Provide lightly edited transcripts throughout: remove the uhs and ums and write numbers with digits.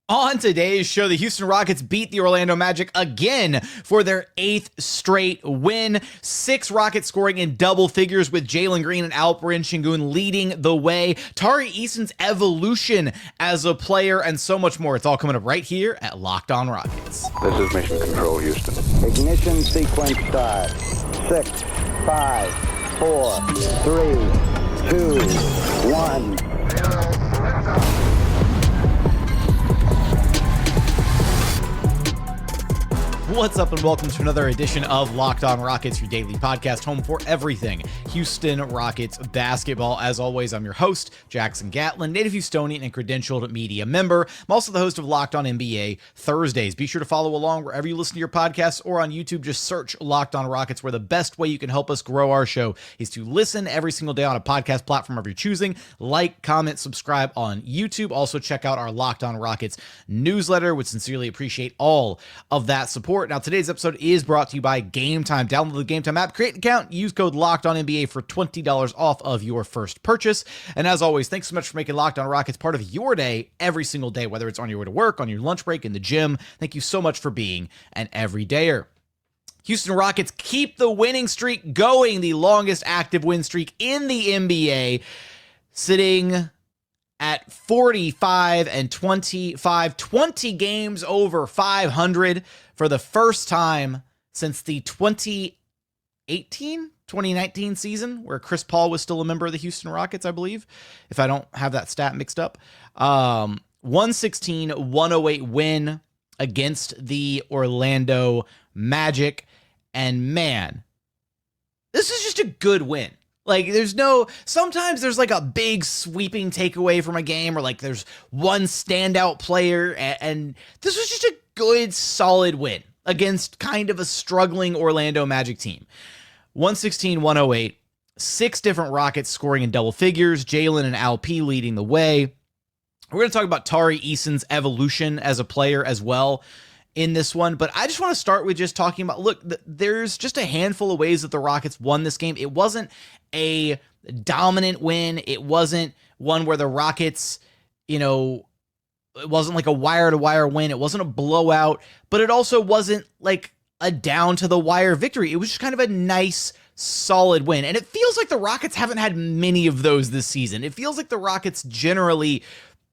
On today's show, the Houston Rockets beat the Orlando Magic again for their 8th straight win. 6 Rockets scoring in double figures with Jalen Green and Alperen Sengun leading the way. Tari Eason's evolution as a player and so much more. It's all coming up right here at Locked On Rockets. This is Mission Control, Houston. Ignition sequence start. 6, 5, 4, 3, 2, 1. What's up and welcome to another edition of Locked On Rockets, your daily podcast, home for everything Houston Rockets basketball. As always, I'm your host, Jackson Gatlin, native Houstonian and credentialed media member. I'm also the host of Locked On NBA Thursdays. Be sure to follow along wherever you listen to your podcasts or on YouTube. Just search Locked On Rockets, where the best way you can help us grow our show is to listen every single day on a podcast platform of your choosing. Like, comment, subscribe on YouTube. Also check out our Locked On Rockets newsletter. Would sincerely appreciate all of that support. Now, today's episode is brought to you by Game Time. Download the Game Time app, create an account, use code LOCKEDONNBA for $20 off of your first purchase. And as always, thanks so much for making Locked On Rockets part of your day every single day, whether it's on your way to work, on your lunch break, in the gym. Thank you so much for being an everydayer. Houston Rockets keep the winning streak going, the longest active win streak in the NBA, sitting at 45 and 25, 20 games over 500 for the first time since the 2019 season, where Chris Paul was still a member of the Houston Rockets, I believe, if I don't have that stat mixed up. 116-108 win against the Orlando Magic. And man, this is just a good win. Like, sometimes there's like a big sweeping takeaway from a game, or like there's one standout player, and this was just a good, solid win against kind of a struggling Orlando Magic team. 116-108, 6 different Rockets scoring in double figures, Jalen and Alp leading the way. We're going to talk about Tari Eason's evolution as a player as well in this one, but I just want to start with just talking about, look, there's just a handful of ways that the Rockets won this game. It wasn't a dominant win. It wasn't one where the Rockets, it wasn't like a wire-to-wire win. It wasn't a blowout, but it also wasn't like a down-to-the-wire victory. It was just kind of a nice, solid win, and it feels like the Rockets haven't had many of those this season. It feels like the Rockets generally,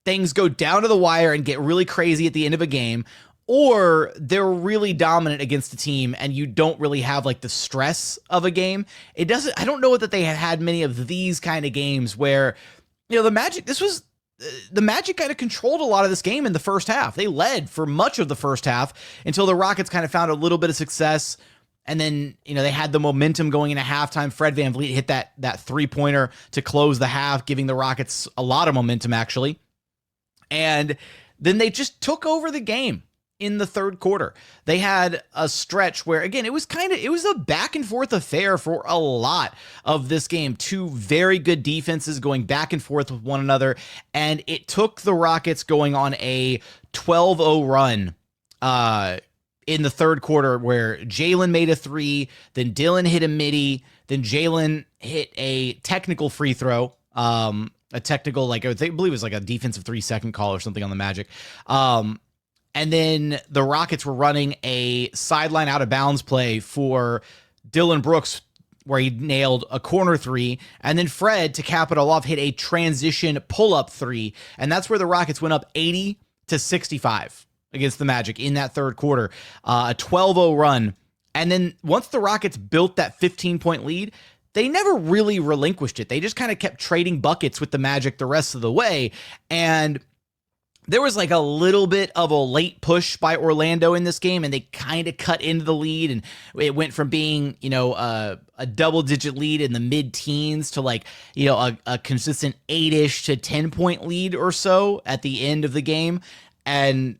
things go down to the wire and get really crazy at the end of a game, or they're really dominant against the team and you don't really have like the stress of a game. I don't know that they had many of these kind of games where, the Magic kind of controlled a lot of this game in the first half. They led for much of the first half until the Rockets kind of found a little bit of success. And then, they had the momentum going into halftime. Fred VanVleet hit that three-pointer to close the half, giving the Rockets a lot of momentum, actually. And then they just took over the game in the third quarter. They had a stretch where, again, it was a back and forth affair for a lot of this game. 2 very good defenses going back and forth with one another. And it took the Rockets going on a 12-0 run in the third quarter, where Jalen made a 3, then Dillon hit a midi, then Jalen hit a technical free throw, a technical, I believe it was like a defensive 3-second call or something on the Magic. And then the Rockets were running a sideline out of bounds play for Dillon Brooks, where he nailed a corner 3. And then Fred, to cap it all off, hit a transition pull-up 3. And that's where the Rockets went up 80-65 against the Magic in that third quarter. A 12-0 run. And then once the Rockets built that 15-point lead, they never really relinquished it. They just kind of kept trading buckets with the Magic the rest of the way. And there was like a little bit of a late push by Orlando in this game, and they kind of cut into the lead, and it went from being, a double-digit lead in the mid-teens to like, a consistent 8-ish to 10-point lead or so at the end of the game. And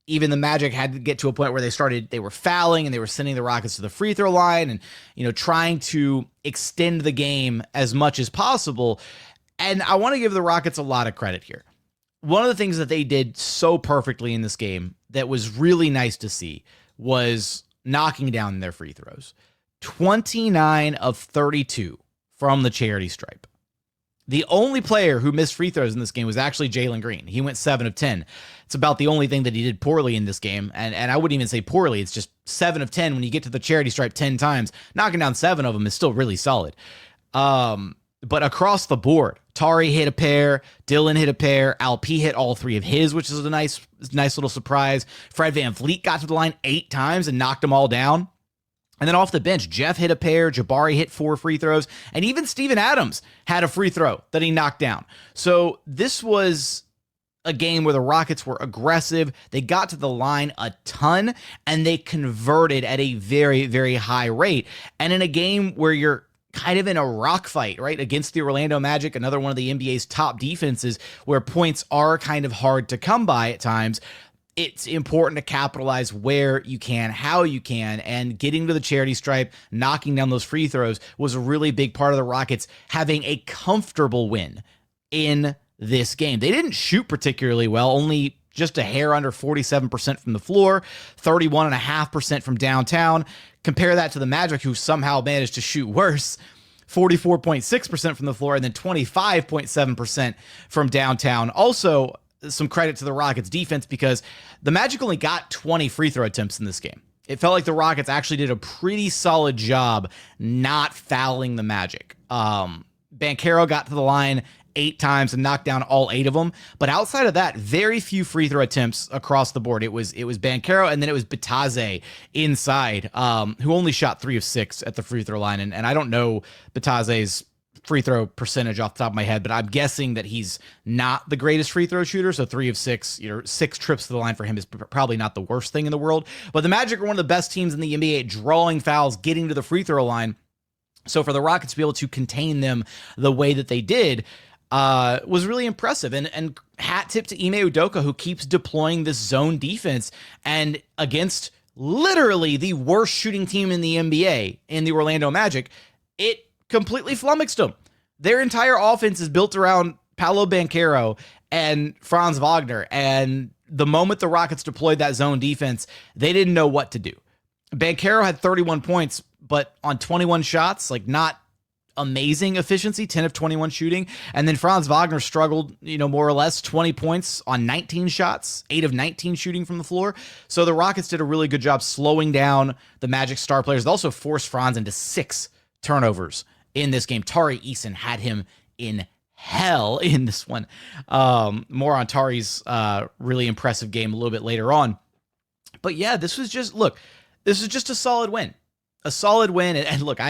even the Magic had to get to a point where they were fouling, and they were sending the Rockets to the free throw line and, trying to extend the game as much as possible. And I want to give the Rockets a lot of credit here. One of the things that they did so perfectly in this game that was really nice to see was knocking down their free throws. 29 of 32 from the charity stripe. The only player who missed free throws in this game was actually Jalen Green. He went 7 of 10. It's about the only thing that he did poorly in this game. And I wouldn't even say poorly. It's just 7 of 10. When you get to the charity stripe 10 times, knocking down 7 of them is still really solid. But across the board, Tari hit a pair, Dillon hit a pair, Alp hit all 3 of his, which is a nice little surprise. Fred VanVleet got to the line 8 times and knocked them all down. And then off the bench, Jeff hit a pair, Jabari hit 4 free throws, and even Steven Adams had a free throw that he knocked down. So this was a game where the Rockets were aggressive. They got to the line a ton, and they converted at a very, very high rate. And in a game where you're kind of in a rock fight, right, against the Orlando Magic, another one of the NBA's top defenses, where points are kind of hard to come by at times, it's important to capitalize where you can, how you can, and getting to the charity stripe, knocking down those free throws was a really big part of the Rockets having a comfortable win in this game. They didn't shoot particularly well, only just a hair under 47% from the floor, 31.5% from downtown. Compare that to the Magic, who somehow managed to shoot worse, 44.6% from the floor, and then 25.7% from downtown. Also, some credit to the Rockets defense, because the Magic only got 20 free throw attempts in this game. It felt like the Rockets actually did a pretty solid job not fouling the Magic. Banchero got to the line 8 times and knocked down all 8 of them. But outside of that, very few free throw attempts across the board. It was Banchero, and then it was Bataze inside, who only shot 3 of 6 at the free throw line. And I don't know Bataze's free throw percentage off the top of my head, but I'm guessing that he's not the greatest free throw shooter. So 3 of 6, 6 trips to the line for him is probably not the worst thing in the world. But the Magic are one of the best teams in the NBA at drawing fouls, getting to the free throw line. So for the Rockets to be able to contain them the way that they did was really impressive. And hat tip to Ime Udoka, who keeps deploying this zone defense, and against literally the worst shooting team in the NBA in the Orlando Magic, it completely flummoxed them. Their entire offense is built around Paolo Banchero and Franz Wagner, and the moment the Rockets deployed that zone defense, they didn't know what to do. Banchero had 31 points, but on 21 shots, like not amazing efficiency, 10 of 21 shooting. And then Franz Wagner struggled, more or less 20 points on 19 shots, 8 of 19 shooting from the floor. So the Rockets did a really good job slowing down the Magic star players. They also forced Franz into 6 turnovers in this game. Tari Eason had him in hell in this one. More on Tari's really impressive game a little bit later on. But yeah, this was just a solid win. A solid win. And look,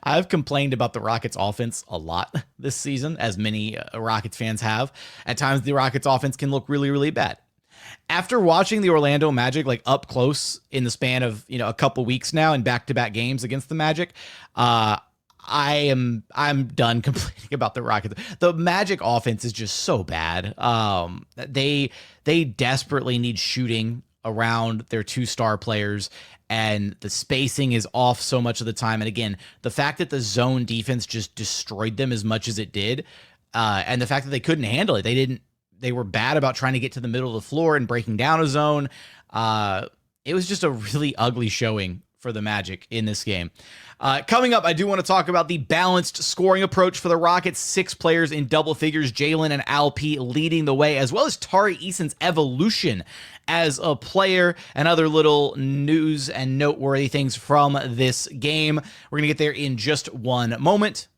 I've complained about the Rockets offense a lot this season, as many Rockets fans have. At times, the Rockets offense can look really, really bad. After watching the Orlando Magic up close in the span of a couple weeks now in back-to-back games against the Magic, I'm done complaining about the Rockets. The Magic offense is just so bad. They desperately need shooting around their 2 star players, and the spacing is off so much of the time. And again, the fact that the zone defense just destroyed them as much as it did, and the fact that they couldn't handle it, they were bad about trying to get to the middle of the floor and breaking down a zone. It was just a really ugly showing for the Magic in this game. Coming up, I do want to talk about the balanced scoring approach for the Rockets. 6 players in double figures, Jalen and Alp leading the way, as well as Tari Eason's evolution as a player, and other little news and noteworthy things from this game. We're going to get there in just one moment.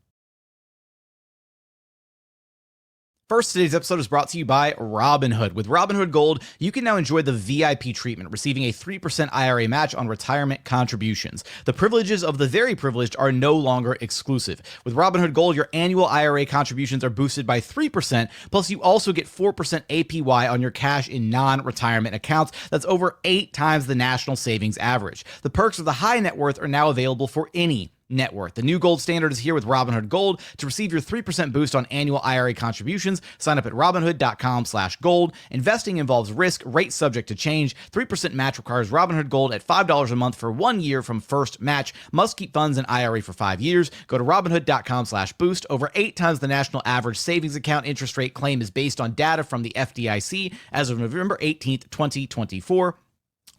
First, today's episode is brought to you by Robinhood. With Robinhood Gold, you can now enjoy the VIP treatment, receiving a 3% IRA match on retirement contributions. The privileges of the very privileged are no longer exclusive. With Robinhood Gold, your annual IRA contributions are boosted by 3%, plus you also get 4% APY on your cash in non-retirement accounts. That's over 8 times the national savings average. The perks of the high net worth are now available for any net worth. The new gold standard is here with Robinhood Gold. To receive your 3% boost on annual IRA contributions, sign up at Robinhood.com/gold. Investing involves risk, rate subject to change. 3% match requires Robinhood Gold at $5 a month for 1 year from first match. Must keep funds in IRA for 5 years. Go to Robinhood.com/boost. Over 8 times the national average savings account interest rate. Claim is based on data from the FDIC as of November 18th, 2024.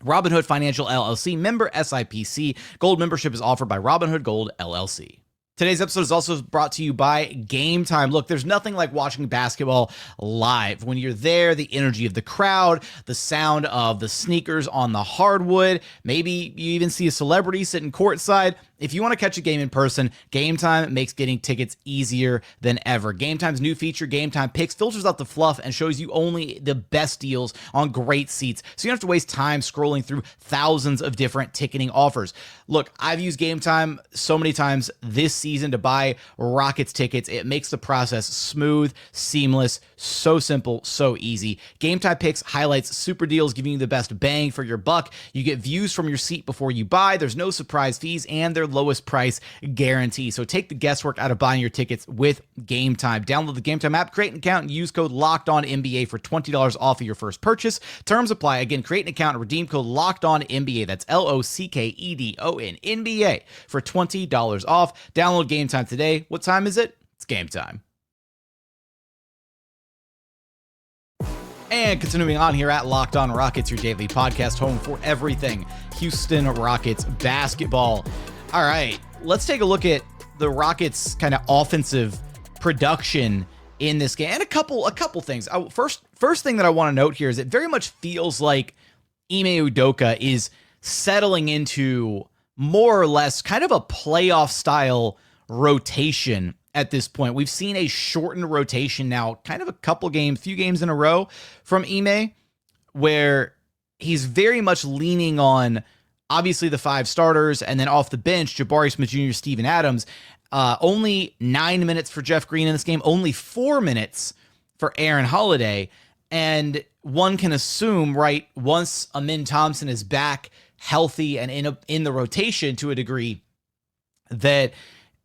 Robinhood Financial LLC, member SIPC. Gold membership is offered by Robinhood Gold LLC. Today's episode is also brought to you by Game Time. Look, there's nothing like watching basketball live. When you're there, the energy of the crowd, the sound of the sneakers on the hardwood, maybe you even see a celebrity sitting courtside. If you want to catch a game in person, Game Time makes getting tickets easier than ever. Game Time's new feature, Game Time Picks, filters out the fluff and shows you only the best deals on great seats, so you don't have to waste time scrolling through thousands of different ticketing offers. Look, I've used Game Time so many times this season to buy Rockets tickets. It makes the process smooth, seamless, so simple, so easy. Game Time Picks highlights super deals, giving you the best bang for your buck. You get views from your seat before you buy. There's no surprise fees, and their lowest price guarantee. So take the guesswork out of buying your tickets with Game Time. Download the Game Time app, create an account, and use code LOCKEDONNBA for $20 off of your first purchase. Terms apply. Again, create an account and redeem code LOCKEDONNBA. That's LOCKEDON NBA for $20 off. Download Game Time today. What time is it? It's game time. And continuing on here at Locked On Rockets, your daily podcast home for everything Houston Rockets basketball. All right, let's take a look at the Rockets' kind of offensive production in this game, and a couple things. First thing that I want to note here is it very much feels like Ime Udoka is settling into more or less kind of a playoff style rotation at this point. We've seen a shortened rotation now, kind of few games in a row from Ime, where he's very much leaning on obviously the 5 starters, and then off the bench, Jabari Smith Jr., Steven Adams. Only 9 minutes for Jeff Green in this game, only 4 minutes for Aaron Holiday. And one can assume, right, once Amin Thompson is back healthy and in the rotation to a degree, that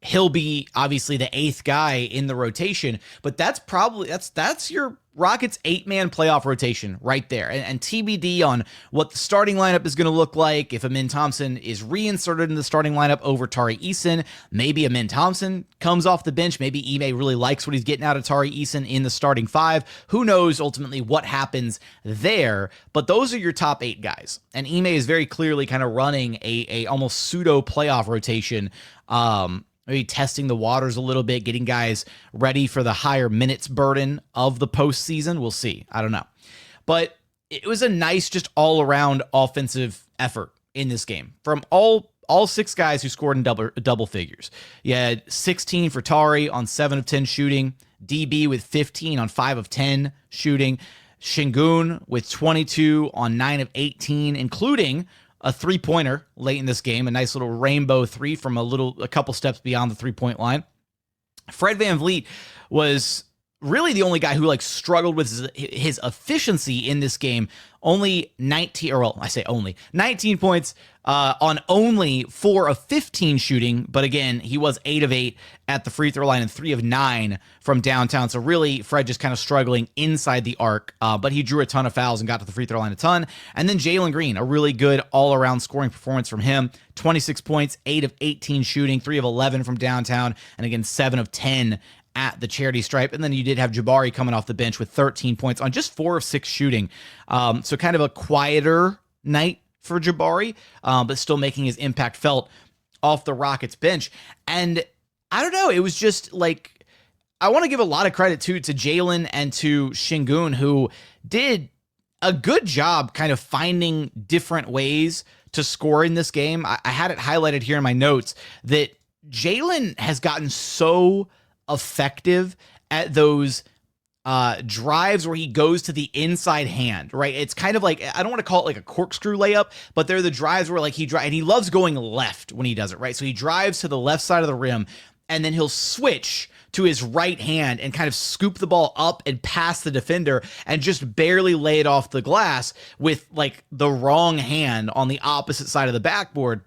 he'll be obviously the 8th guy in the rotation. But that's your Rockets 8-man playoff rotation right there. And TBD on what the starting lineup is going to look like. If Amin Thompson is reinserted in the starting lineup over Tari Eason, maybe Amin Thompson comes off the bench. Maybe Ime really likes what he's getting out of Tari Eason in the starting 5. Who knows ultimately what happens there? But those are your top 8 guys. And Ime is very clearly kind of running a almost pseudo playoff rotation. Maybe testing the waters a little bit, getting guys ready for the higher minutes burden of the postseason. We'll see. I don't know. But it was a nice, just all-around offensive effort in this game from all 6 guys who scored in double figures. You had 16 for Tari on 7 of 10 shooting, DB with 15 on 5 of 10 shooting, Sengun with 22 on 9 of 18, including a 3-pointer late in this game, a nice little rainbow 3 from a couple steps beyond the 3-point line. Fred VanVleet was really the only guy who struggled with his efficiency in this game. Only 19 points on only 4 of 15 shooting. But again, he was 8 of 8 at the free throw line and 3 of 9 from downtown. So really, Fred just kind of struggling inside the arc. But he drew a ton of fouls and got to the free throw line a ton. And then Jalen Green, a really good all-around scoring performance from him. 26 points, 8 of 18 shooting, 3 of 11 from downtown, and again, 7 of 10 at the charity stripe. And then you did have Jabari coming off the bench with 13 points on just 4 of 6 shooting. So kind of a quieter night for Jabari, but still making his impact felt off the Rockets bench. And I don't know, it was just I want to give a lot of credit to Jalen and to Sengun, who did a good job kind of finding different ways to score in this game. I had it highlighted here in my notes that Jalen has gotten so effective at those drives where he goes to the inside hand, right? It's kind of like, I don't want to call it a corkscrew layup, but they're the drives where and he loves going left when he does it, right? So he drives to the left side of the rim, and then he'll switch to his right hand and kind of scoop the ball up and pass the defender and just barely lay it off the glass with the wrong hand on the opposite side of the backboard.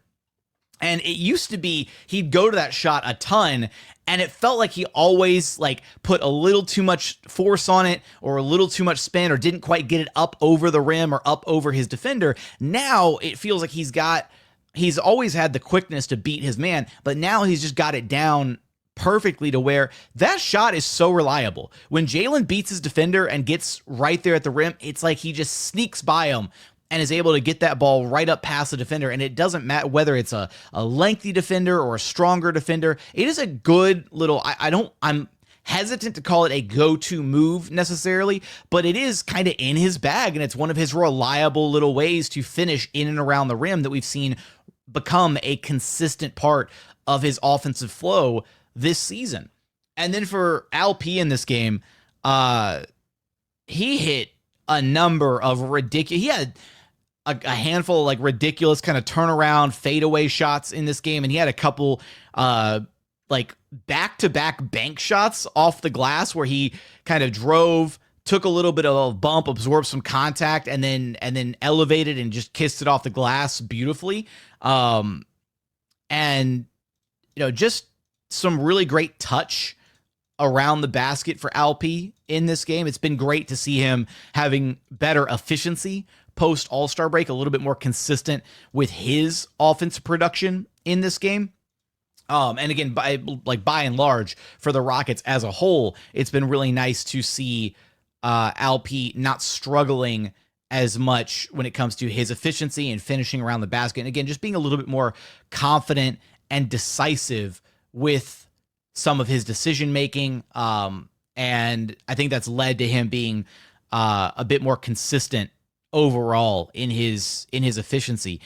And it used to be he'd go to that shot a ton, and it felt like he always put a little too much force on it or a little too much spin or didn't quite get it up over the rim or up over his defender. Now it feels like he's always had the quickness to beat his man, but now he's just got it down perfectly to where that shot is so reliable. When Jalen beats his defender and gets right there at the rim, it's like he just sneaks by him and is able to get that ball right up past the defender. And it doesn't matter whether it's a lengthy defender or a stronger defender. It is a good little, I'm hesitant to call it a go-to move necessarily, but it is kind of in his bag, and it's one of his reliable little ways to finish in and around the rim that we've seen become a consistent part of his offensive flow this season. And then for Alp in this game, he hit a number of ridiculous, he had a handful of like ridiculous kind of turnaround fadeaway shots in this game, and he had a couple like back-to-back bank shots off the glass where he kind of drove, took a little bit of a bump, absorbed some contact, and then elevated and just kissed it off the glass beautifully. And just some really great touch around the basket for Alp in this game. It's been great to see him having better efficiency post All-Star break, a little bit more consistent with his offensive production in this game. And again, by and large, for the Rockets as a whole, it's been really nice to see Alp not struggling as much when it comes to his efficiency and finishing around the basket. And again, just being a little bit more confident and decisive with some of his decision making. And I think that's led to him being a bit more consistent overall in his efficiency.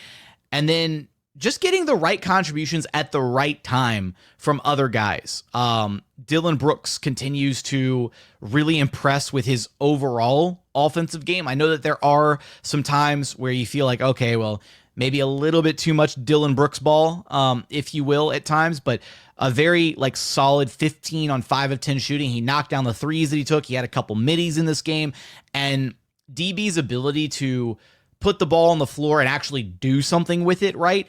And then just getting the right contributions at the right time from other guys. Dillon Brooks continues to really impress with his overall offensive game. I know that there are some times where you feel like, okay, well, maybe a little bit too much Dillon Brooks ball, if you will, at times, but a very like solid 15 on 5 of 10 shooting. He knocked down the threes that he took. He had a couple middies in this game, and DB's ability to put the ball on the floor and actually do something with it, right?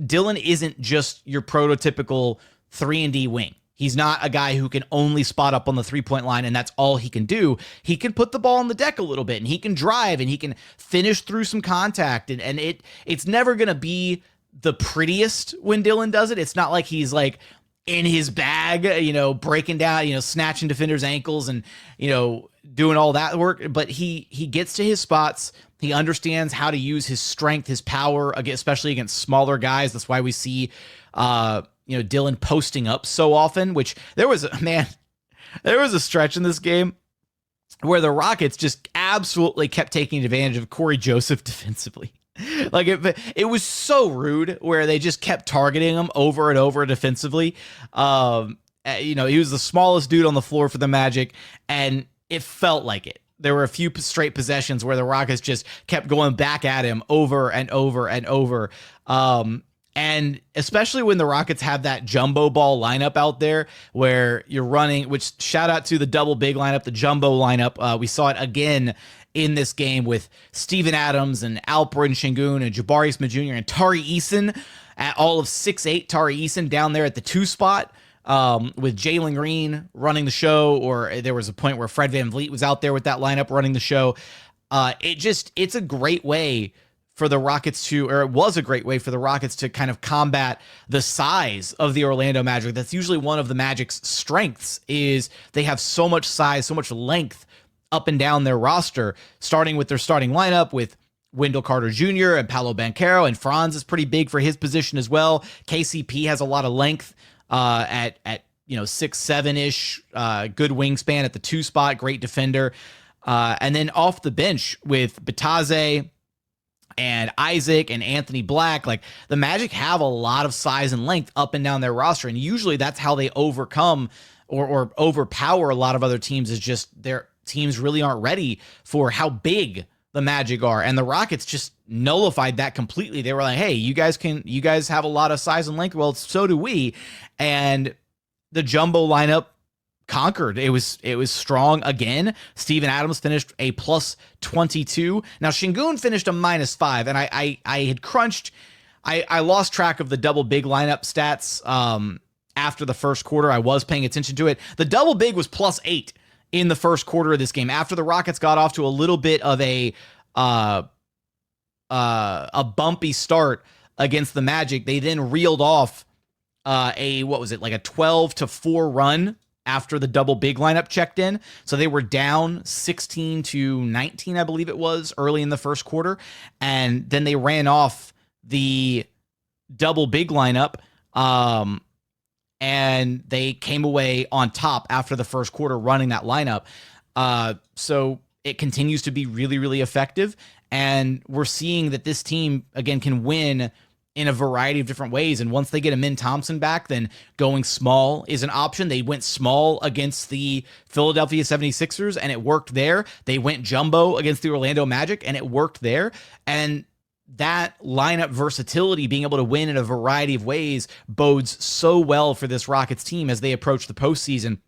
Dillon isn't just your prototypical 3-and-D wing. He's not a guy who can only spot up on the 3-point line and that's all he can do. He can put the ball on the deck a little bit, and he can drive, and he can finish through some contact, and it's never going to be the prettiest when Dillon does it. It's not like he's like in his bag, breaking down, snatching defenders' ankles and, doing all that work, but he gets to his spots. He understands how to use his strength, his power, especially against smaller guys. That's why we see, Dillon posting up so often, which there was a stretch in this game where the Rockets just absolutely kept taking advantage of Corey Joseph defensively. Like it was so rude where they just kept targeting him over and over defensively. He was the smallest dude on the floor for the Magic, and it felt like it. There were a few straight possessions where the Rockets just kept going back at him over and over and over. And especially when the Rockets have that jumbo ball lineup out there where you're running, which shout out to the double big lineup, the jumbo lineup. We saw it again in this game with Steven Adams and Alperen Sengun and Jabari Smith Jr. and Tari Eason at all of 6'8". Tari Eason down there at the 2 spot. With Jalen Green running the show, or there was a point where Fred VanVleet was out there with that lineup running the show. It's a great way for the Rockets it was a great way for the Rockets to kind of combat the size of the Orlando Magic. That's usually one of the Magic's strengths, is they have so much size, so much length up and down their roster, starting with their starting lineup with Wendell Carter Jr. and Paolo Banchero, and Franz is pretty big for his position as well. KCP has a lot of length at 6'7"-ish, good wingspan at the 2 spot, great defender. And then off the bench with Bataze and Isaac and Anthony Black, like the Magic have a lot of size and length up and down their roster, and usually that's how they overcome or overpower a lot of other teams, is just their teams really aren't ready for how big the Magic are. And the Rockets just nullified that completely. They were like, hey, you guys have a lot of size and length. Well, so do we. And the jumbo lineup conquered. It was strong again. Steven Adams finished a +22. Now Sengun finished a -5, and I had crunched. I lost track of the double big lineup stats after the first quarter. I was paying attention to it. The double big was +8 in the first quarter of this game. After the Rockets got off to a little bit of a bumpy start against the Magic, they then reeled off a 12-4 run after the double big lineup checked in. So they were down 16-19, I believe it was, early in the first quarter. And then they ran off the double big lineup. And they came away on top after the first quarter running that lineup. So it continues to be really, really effective. And we're seeing that this team, again, can win in a variety of different ways. And once they get Ime Thompson back, then going small is an option. They went small against the Philadelphia 76ers, and it worked there. They went jumbo against the Orlando Magic, and it worked there. And that lineup versatility, being able to win in a variety of ways, bodes so well for this Rockets team as they approach the postseason.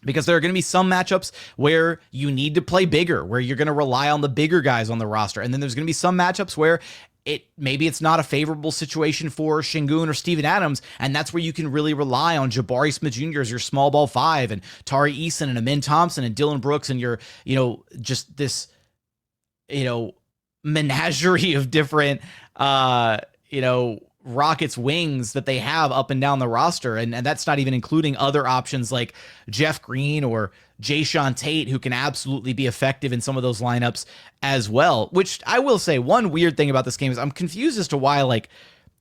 Because there are going to be some matchups where you need to play bigger, where you're going to rely on the bigger guys on the roster. And then there's going to be some matchups where maybe it's not a favorable situation for Sengun or Steven Adams, and that's where you can really rely on Jabari Smith Jr. as your small ball five, and Tari Eason and Ime Thompson and Dillon Brooks, and your, just this, menagerie of different, Rockets wings that they have up and down the roster. And that's not even including other options like Jeff Green or Jayshawn Tate, who can absolutely be effective in some of those lineups as well. Which I will say, one weird thing about this game is I'm confused as to why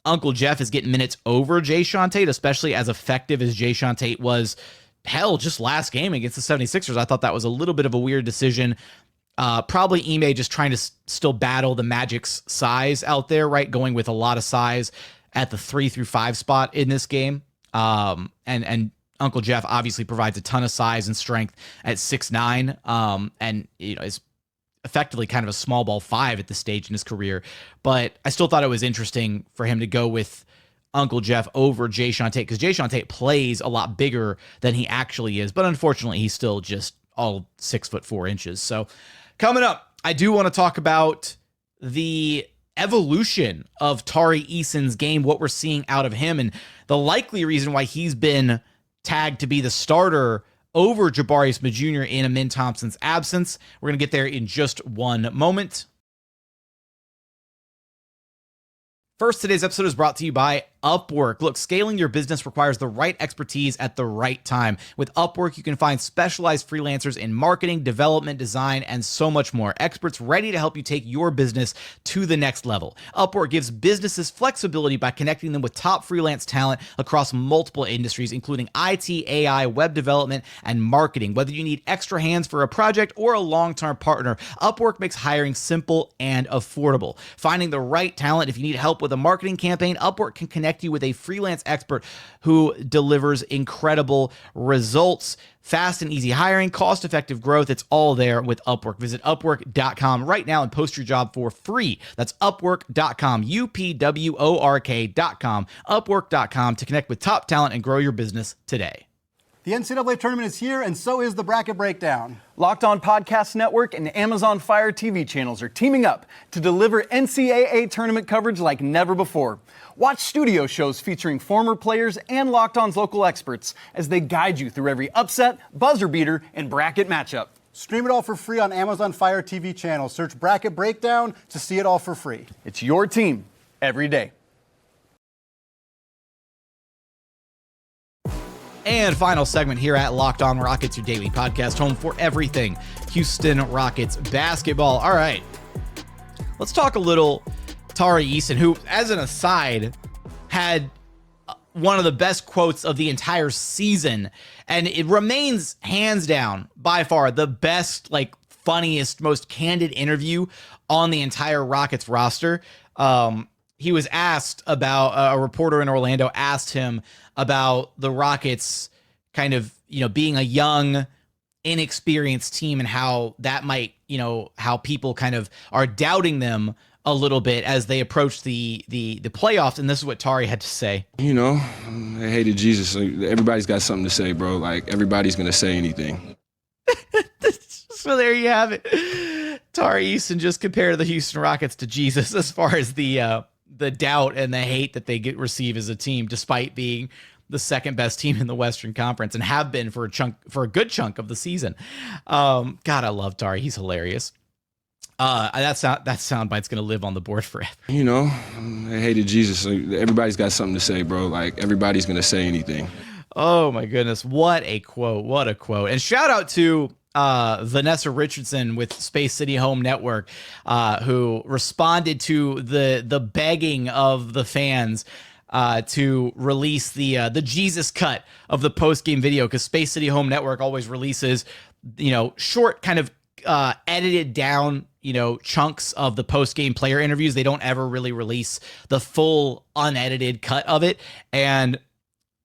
Uncle Jeff is getting minutes over Jayshawn Tate, especially as effective as Jayshawn Tate was, just last game against the 76ers. I thought that was a little bit of a weird decision. Probably Ime just trying to still battle the Magic's size out there, right? Going with a lot of size at the 3-5 spot in this game. And Uncle Jeff obviously provides a ton of size and strength at 6'9", and is effectively kind of a small ball five at this stage in his career. But I still thought it was interesting for him to go with Uncle Jeff over Jayshawn Tate, because Jayshawn Tate plays a lot bigger than he actually is. But unfortunately, he's still just all 6'4". So coming up, I do want to talk about the evolution of Tari Eason's game, what we're seeing out of him, and the likely reason why he's been tagged to be the starter over Jabari Smith Jr. in Ime Thompson's absence. We're going to get there in just one moment. First, today's episode is brought to you by Upwork. Look, scaling your business requires the right expertise at the right time. With Upwork, you can find specialized freelancers in marketing, development, design, and so much more. Experts ready to help you take your business to the next level. Upwork gives businesses flexibility by connecting them with top freelance talent across multiple industries, including IT, AI, web development, and marketing. Whether you need extra hands for a project or a long-term partner, Upwork makes hiring simple and affordable. Finding the right talent, if you need help with a marketing campaign, Upwork can connect you with a freelance expert who delivers incredible results. Fast and easy hiring, cost-effective growth, it's all there with Upwork. Visit Upwork.com right now and post your job for free. That's Upwork.com, UPWORK.com, Upwork.com to connect with top talent and grow your business today. The NCAA tournament is here, and so is the Bracket Breakdown. Locked On Podcast Network and Amazon Fire TV channels are teaming up to deliver NCAA tournament coverage like never before. Watch studio shows featuring former players and Locked On's local experts as they guide you through every upset, buzzer beater, and bracket matchup. Stream it all for free on Amazon Fire TV channel. Search Bracket Breakdown to see it all for free. It's your team every day. And final segment here at Locked On Rockets, your daily podcast, home for everything Houston Rockets basketball. All right, let's talk a little Tari Eason, who, as an aside, had one of the best quotes of the entire season, and it remains hands down by far the best, funniest, most candid interview on the entire Rockets roster. He was asked about, a reporter in Orlando asked him about the Rockets kind of, being a young, inexperienced team and how that might, how people kind of are doubting them a little bit as they approach the playoffs. And this is what Tari had to say. I hated Jesus. Everybody's got something to say, bro. Everybody's going to say anything. So there you have it. Tari Eason just compared the Houston Rockets to Jesus as far as the doubt and the hate that they receive as a team, despite being the second best team in the Western Conference and have been for a good chunk of the season. God, I love Tari. He's hilarious. That soundbite's going to live on the board forever. I hated Jesus. Everybody's got something to say, bro. Everybody's going to say anything. Oh my goodness. What a quote. What a quote. And shout out to Vanessa Richardson with Space City Home Network, who responded to the begging of the fans to release the Jesus cut of the post-game video, because Space City Home Network always releases, short kind of edited down, chunks of the post-game player interviews. They don't ever really release the full unedited cut of it. And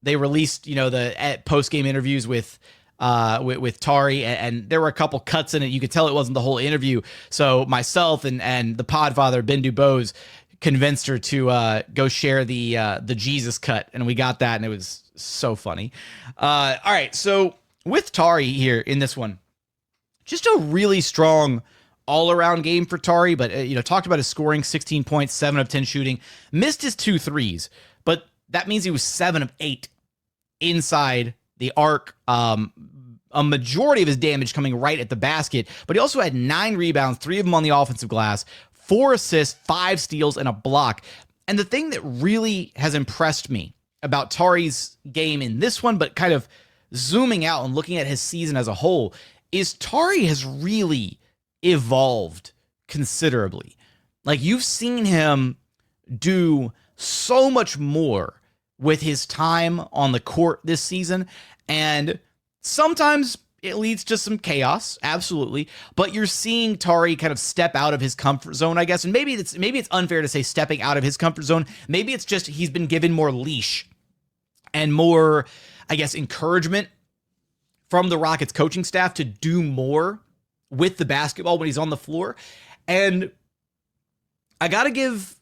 they released, the post-game interviews with Tari, and there were a couple cuts in it. You could tell it wasn't the whole interview. So myself and the podfather, Ben Dubose, convinced her to go share the Jesus cut, and we got that, and it was so funny. All right, so with Tari here in this one, just a really strong all-around game for Tari, but talked about his scoring, 16 points, 7 of 10 shooting, missed his 2 threes, but that means he was 7 of 8 inside the arc. A majority of his damage coming right at the basket, but he also had 9 rebounds, 3 of them on the offensive glass, 4 assists, 5 steals, and a block. And the thing that really has impressed me about Tari's game in this one, but kind of zooming out and looking at his season as a whole, is Tari has really evolved considerably. Like, you've seen him do so much more with his time on the court this season, and sometimes it leads to some chaos, absolutely, but you're seeing Tari kind of step out of his comfort zone, I guess. And maybe it's unfair to say stepping out of his comfort zone. Maybe it's just he's been given more leash and more, I guess, encouragement from the Rockets coaching staff to do more with the basketball when he's on the floor. And I got to give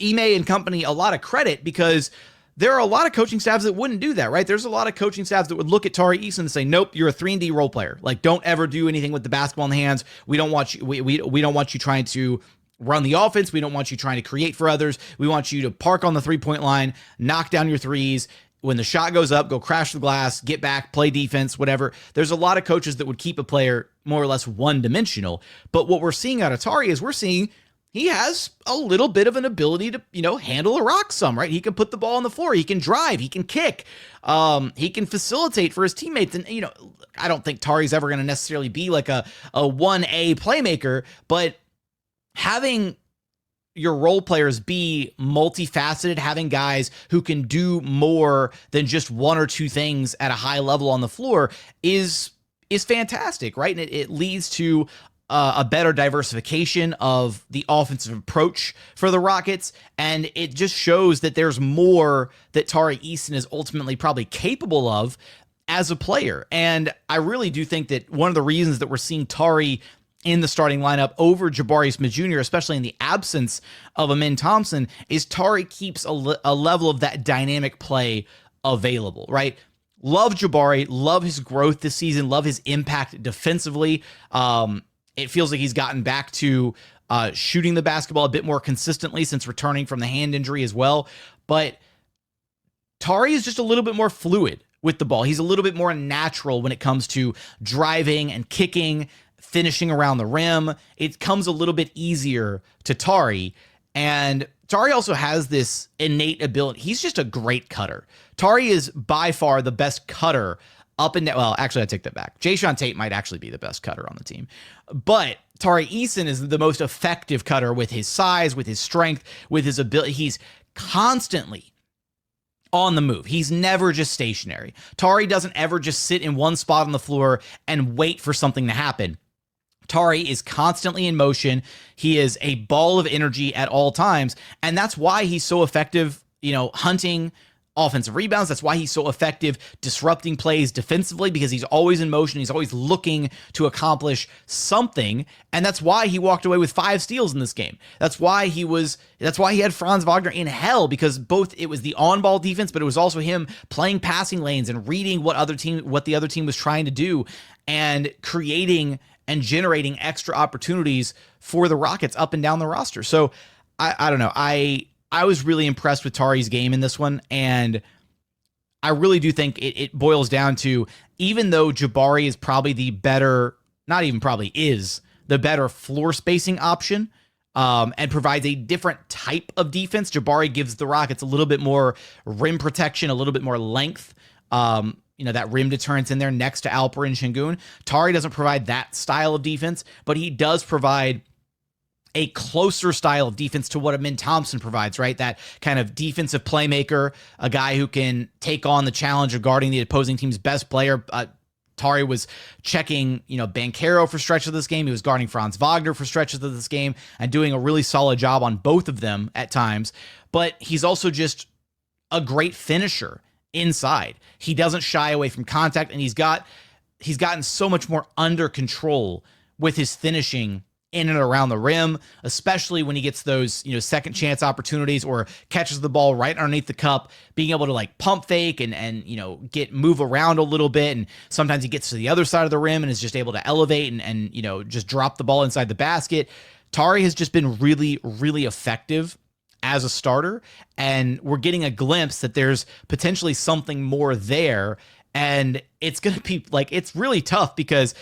Ime and company a lot of credit, because there are a lot of coaching staffs that wouldn't do that, right? There's a lot of coaching staffs that would look at Tari Eason and say, nope, you're a 3-and-D role player. Like, don't ever do anything with the basketball in the hands. We don't want you, we don't want you trying to run the offense. We don't want you trying to create for others. We want you to park on the 3-point line, knock down your threes. When the shot goes up, go crash the glass, get back, play defense, whatever. There's a lot of coaches that would keep a player more or less one-dimensional. But what we're seeing out of Tari is we're seeing he has a little bit of an ability to, handle a rock some, right? He can put the ball on the floor. He can drive. He can kick. He can facilitate for his teammates. And, I don't think Tari's ever going to necessarily be like a 1A playmaker, but having your role players be multifaceted, having guys who can do more than just 1 or 2 things at a high level on the floor is fantastic, right? And it leads to a better diversification of the offensive approach for the Rockets, and it just shows that there's more that Tari Eason is ultimately probably capable of as a player. And I really do think that one of the reasons that we're seeing Tari in the starting lineup over Jabari Smith Jr., especially in the absence of Ime Thompson, is Tari keeps a level of that dynamic play available, right? Love Jabari, love his growth this season, love his impact defensively. It feels like he's gotten back to shooting the basketball a bit more consistently since returning from the hand injury as well. But Tari is just a little bit more fluid with the ball. He's a little bit more natural when it comes to driving and kicking, finishing around the rim. It comes a little bit easier to Tari. And Tari also has this innate ability. He's just a great cutter. Tari is by far the best cutter up and down. Well, actually, I take that back. Jayshawn Tate might actually be the best cutter on the team. But Tari Eason is the most effective cutter with his size, with his strength, with his ability. He's constantly on the move. He's never just stationary. Tari doesn't ever just sit in one spot on the floor and wait for something to happen. Tari is constantly in motion. He is a ball of energy at all times. And that's why he's so effective, hunting offensive rebounds. That's why he's so effective disrupting plays defensively, because he's always in motion. He's always looking to accomplish something. And that's why he walked away with 5 steals in this game. That's why he had Franz Wagner in hell, because both it was the on-ball defense, but it was also him playing passing lanes and reading what the other team was trying to do and creating and generating extra opportunities for the Rockets up and down the roster. So I don't know. I was really impressed with Tari's game in this one, and I really do think it boils down to, even though Jabari is probably the better, not even probably is, the better floor spacing option, and provides a different type of defense. Jabari gives the Rockets a little bit more rim protection, a little bit more length, That rim deterrence in there next to Alperen Sengun. Tari doesn't provide that style of defense, but he does provide a closer style of defense to what Ime Thompson provides, right? That kind of defensive playmaker, a guy who can take on the challenge of guarding the opposing team's best player. Tari was checking, Banchero for stretches of this game. He was guarding Franz Wagner for stretches of this game and doing a really solid job on both of them at times. But he's also just a great finisher inside. He doesn't shy away from contact, and he's gotten so much more under control with his finishing in and around the rim, especially when he gets those, second chance opportunities or catches the ball right underneath the cup, being able to like pump fake and move around a little bit. And sometimes he gets to the other side of the rim and is just able to elevate and just drop the ball inside the basket. Tari has just been really, really effective as a starter, and we're getting a glimpse that there's potentially something more there. And it's going to be it's really tough because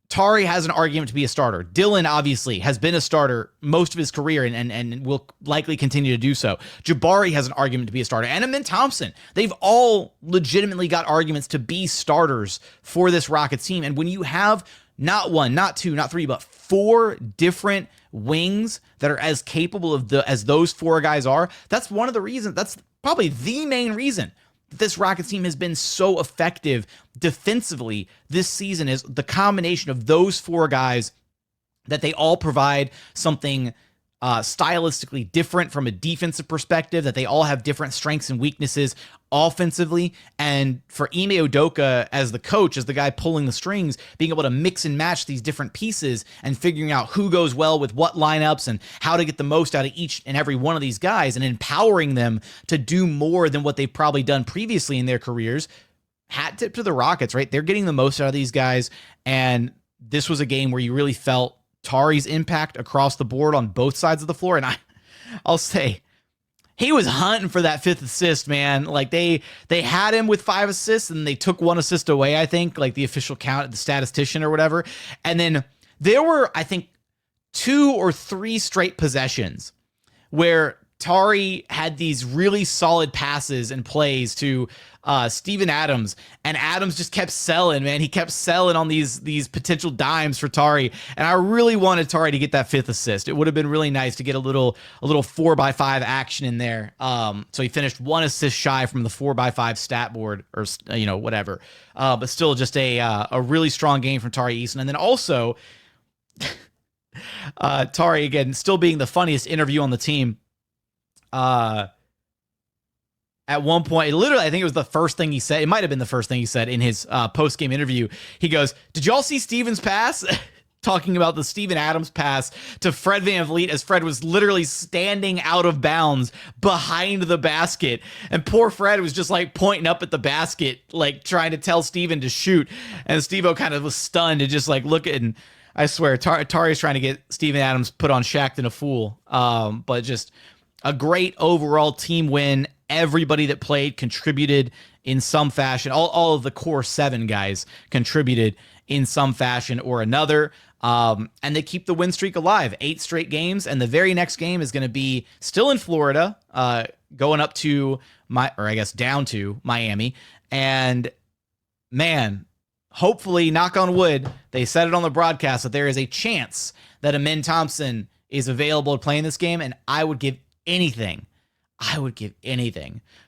Tari has an argument to be a starter. Dillon obviously has been a starter most of his career and will likely continue to do so. Jabari has an argument to be a starter. And Ime Thompson. They've all legitimately got arguments to be starters for this Rockets team. And when you have not one, not two, not three, but four different wings that are as capable as those four guys are, that's one of the reasons, that's probably the main reason this Rockets team has been so effective defensively this season, is the combination of those four guys, that they all provide something stylistically different from a defensive perspective, that they all have different strengths and weaknesses offensively. And for Ime Udoka as the coach, as the guy pulling the strings, being able to mix and match these different pieces and figuring out who goes well with what lineups and how to get the most out of each and every one of these guys and empowering them to do more than what they've probably done previously in their careers. Hat tip to the Rockets, right? They're getting the most out of these guys. And this was a game where you really felt Tari's impact across the board on both sides of the floor. And I'll say, he was hunting for that fifth assist, man. Like they had him with 5 assists and they took 1 assist away, I think, like the official count, the statistician or whatever. And then there were, I think, 2 or 3 straight possessions where Tari had these really solid passes and plays to Steven Adams, and Adams just kept selling, man. He kept selling on these potential dimes for Tari, and I really wanted Tari to get that 5th assist. It would have been really nice to get a little 4x5 action in there. So he finished 1 assist shy from the 4x5 stat board, or whatever. But still, just a really strong game from Tari Eason, and then also Tari again still being the funniest interview on the team. At one point, literally, I think it was the first thing he said. It might have been the first thing he said in his post-game interview. He goes, "Did y'all see Steven's pass?" Talking about the Steven Adams pass to Fred VanVleet, as Fred was literally standing out of bounds behind the basket. And poor Fred was just like pointing up at the basket, like trying to tell Steven to shoot. And Steve-O kind of was stunned and just like looking. I swear, Tari's trying to get Steven Adams put on Shaqtin' a Fool. But just a great overall team win. Everybody that played contributed in some fashion. All of the core 7 guys contributed in some fashion or another. And they keep the win streak alive. 8 straight games. And the very next game is going to be still in Florida, going up to down to Miami. And man, hopefully, knock on wood, they said it on the broadcast that there is a chance that Ime Thompson is available to play in this game. And I would give anything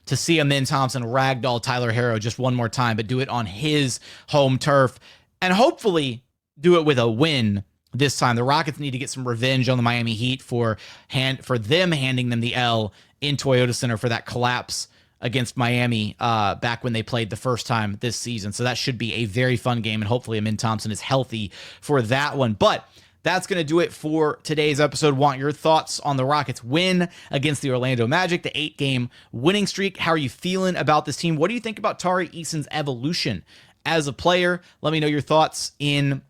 to see Ime Thompson ragdoll Tyler Herro just one more time, but do it on his home turf and hopefully do it with a win this time. The Rockets need to get some revenge on the Miami Heat for them handing them the L in Toyota Center for that collapse against Miami back when they played the first time this season. So that should be a very fun game, and hopefully Ime Thompson is healthy for that one. But that's going to do it for today's episode. Want your thoughts on the Rockets win against the Orlando Magic, the 8-game winning streak. How are you feeling about this team? What do you think about Tari Eason's evolution as a player? Let me know your thoughts in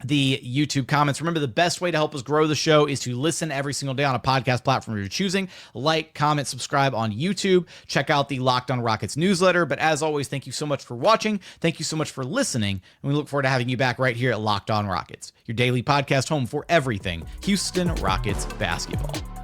the YouTube comments. Remember, the best way to help us grow the show is to listen every single day on a podcast platform you're choosing. Like, comment, subscribe on YouTube. Check out the Locked On Rockets newsletter. But as always, thank you so much for watching. Thank you so much for listening. And we look forward to having you back right here at Locked On Rockets, your daily podcast home for everything Houston Rockets basketball.